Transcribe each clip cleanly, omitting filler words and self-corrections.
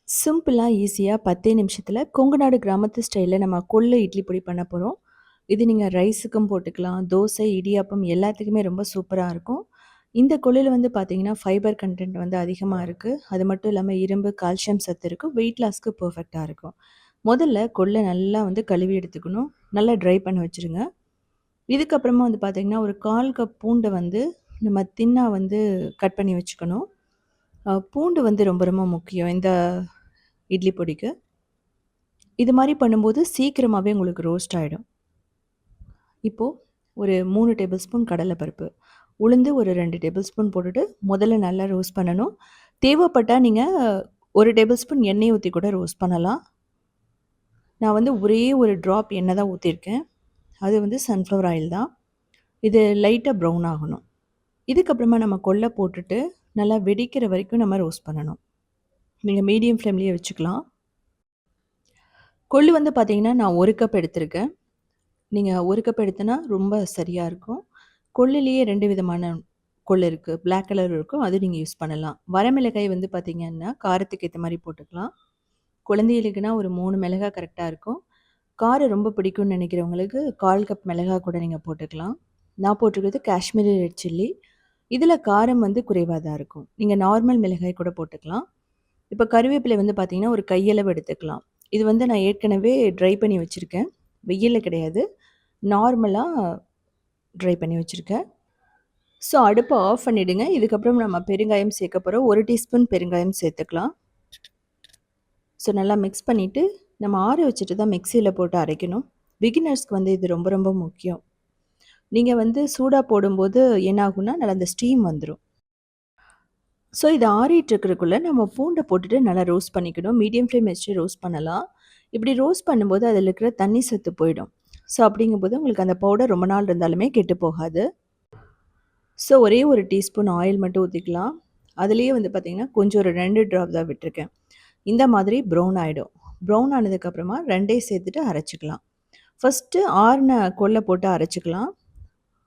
சிம்பிளா, ஈஸியா 10 நிமிஷத்துல கொங்கு நாடு கிராமத்து ஸ்டைல்ல நம்ம கொள்ளு இட்லி பொடி பண்ண போறோம். இது நீங்க ரைஸுக்கும் போட்டுக்கலாம். தோசை, இடியாப்பம் எல்லாத்துக்குமே ரொம்ப சூப்பரா இருக்கும். இந்த கொள்ளுல வந்து பார்த்தீங்கன்னா, ஃபைபர் கன்டென்ட் வந்து அதிகமா இருக்கு. அது மட்டும் இல்லாம இரும்பு, கால்சியம் சத்து இருக்கு. வெயிட் லாஸ்க்கு பெர்ஃபெக்ட்டா இருக்கும். முதல்ல கொள்ள நல்லா வந்து கழுவி எடுத்துக்கணும். நல்லா ட்ரை பண்ண வச்சுருங்க. இதுக்கப்புறமா வந்து பார்த்தீங்கன்னா, ஒரு 1/4 கப் பூண்ட வந்து நம்ம தின்னா வந்து கட் பண்ணி வச்சுக்கணும். பூண்டு வந்து ரொம்ப ரொம்ப முக்கியம் இந்த இட்லி பொடிக்கு. இது மாரி பண்ணும்போது சீக்கிரமாவே உங்களுக்கு ரோஸ்ட் ஆயிடும். இப்போ ஒரு 3 டேபிள் ஸ்பூன் கடலை பருப்பு, உளுந்து ஒரு 2 டேபிள் ஸ்பூன் போட்டுட்டு முதல்ல நல்லா ரோஸ்ட் பண்ணணும். தேவைப்பட்டா நீங்க 1 டேபிள் ஸ்பூன் எண்ணெய் ஊத்தி கூட ரோஸ்ட் பண்ணலாம். நான் வந்து ஒரே ஒரு ட்ராப் எண்ணெய் தான் ஊத்தியிருக்கேன். அது வந்து சன்ஃப்ளவர் ஆயில் தான். இது லைட்டா ப்ரவுன் ஆகணும். இதுக்கப்புறமா நம்ம கொள்ள போட்டுட்டு நல்லா வெடிக்கிற வரைக்கும் நம்ம ரோஸ்ட் பண்ணணும். நீங்க மீடியம் ஃப்ளேம்லயே வச்சுக்கலாம். கொள்ளு வந்து பார்த்தீங்கன்னா, நான் 1 கப் எடுத்திருக்கேன். நீங்க 1 கப் எடுத்தனா ரொம்ப சரியா இருக்கும். கொள்ளுலயே 2 விதமான கொள்ளு இருக்கு. பிளாக் கலர் இருக்கும். அது நீங்க யூஸ் பண்ணலாம். வரமிளகாய் வந்து பார்த்தீங்கன்னா, காரத்துக்கு ஏத்த மாரி போட்டுக்கலாம். குழந்தைகளுக்குனா ஒரு 3 மிளகாய் கரெக்ட்டா இருக்கும். காரம் ரொம்ப பிடிக்கும்னு நினைக்கிறவங்களுக்கு 1/4 கப் மிளகாய் கூட நீங்க போட்டுக்கலாம். நான் போட்டிருக்கிறது காஷ்மீரி ரெட் சில்லி. இதில காரம் வந்து குறைவா தான் இருக்கும். நீங்க நார்மல் மிளகாய் கூட போட்டுக்கலாம். இப்ப கறிவேப்பிலை வந்து பார்த்தீங்கன்னா, ஒரு கையளவு எடுத்துக்கலாம். இது வந்து நான் ஏற்கனவே ட்ரை பண்ணி வச்சிருக்கேன். வெயில்ல கிடையாது. நார்மலா ட்ரை பண்ணி வச்சிருக்கேன். ஸோ அடுப்ப ஆஃப் பண்ணிடுங்க. இதுக்கப்புறம் நம்ம பெருங்காயம் சேர்க்க போறோம். 1 டீஸ்பூன் பெருங்காயம் சேர்த்துக்கலாம். ஸோ நல்லா மிக்ஸ் பண்ணிட்டு, நம்ம ஆற வச்சுட்டு தான் மிக்ஸியில போட்டு அரைக்கணும். பிகினர்ஸ்க்கு வந்து இது ரொம்ப ரொம்ப முக்கியம். நீங்க வந்து சூடா போடும்போது என்ன ஆகும்னா, நல்லா அந்த ஸ்டீம் வந்துரும். ஸோ இது ஆறிட்டு இருக்கிறதுக்குள்ள நம்ம பூண்ட போட்டுட்டு நல்லா ரோஸ்ட் பண்ணிக்கணும். மீடியம் ஃப்ளேம் வச்சு ரோஸ்ட் பண்ணலாம். இப்படி ரோஸ்ட் பண்ணும்போது அதில இருக்கிற தண்ணி சத்து போயிடும். ஸோ அப்படிங்கும்போது உங்களுக்கு அந்த பவுடர் ரொம்ப நாள் இருந்தாலுமே கெட்டு போகாது. ஸோ ஒரே ஒரு டீஸ்பூன் ஆயில் மட்டும் ஊத்திக்கலாம். அதிலேயே வந்து பார்த்தீங்கன்னா, கொஞ்சம் ஒரு 2 ட்ராப் தான் விட்டுருக்கேன். இந்த மாதிரி ப்ரௌன் ஆயிடும். ப்ரௌன் ஆனதுக்கப்புறமா 2யும் சேர்த்துட்டு அரைச்சுக்கலாம். ஃபர்ஸ்ட்டு ஆறுன கொள்ள போட்டு அரைச்சுக்கலாம்.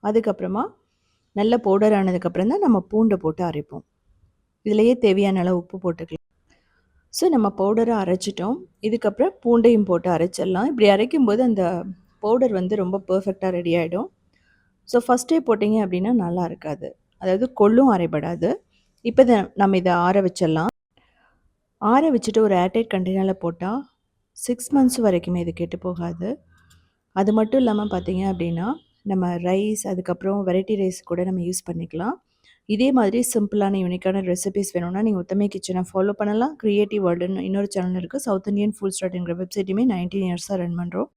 அதுக்கப்புறமா நல்ல பவுடர் ஆனதுக்கப்புறம் தான் நம்ம பூண்ட போட்டு அரைப்போம். இதிலேயே தேவையான அளவு உப்பு போட்டுக்கலாம். ஸோ நம்ம பவுடர அரைச்சுட்டோம். இதுக்கப்புறம் பூண்டையும் போட்டு அரைச்சிடலாம். இப்படி அரைக்கும்போது அந்த பவுடர் வந்து ரொம்ப பெர்ஃபெக்ட்டா ரெடி ஆயிடும். ஸோ ஃபர்ஸ்ட்டே போட்டீங்க அப்படின்னா நல்லா இருக்காது. அதாவது கொள்ளும் அரைபடாது. இப்போ நம்ம இத ஆற வச்சிடலாம். ஆற வச்சுட்டு ஒரு ஏர்டைட் கண்டெய்னர்ல போட்டா 6 மந்த்ஸ் வரைக்குமே இது கெட்டு போகாது. அது மட்டும் இல்லாம பார்த்தீங்க அப்படின்னா, நம்ம ரைஸ் அதுக்கப்புறம் வெரைட்டி ரைஸ் கூட நம்ம யூஸ் பண்ணிக்கலாம். இதே மாதிரி சிம்பிளான யூனிக்கான ரெசிபீஸ் வேணும்னா, நீங்க உத்தமை கிச்சன ஃபாலோ பண்ணலாம். கிரியேட்டிவ் வேர்ல்டுன்னு இன்னொரு சேனல் இருக்கு. சவுத் இண்டியன் ஃபுட் ஸ்டார்ட்ங்கிற வெப்சைட்டையுமே 19 இயர்ஸா ரன் பண்றோம்.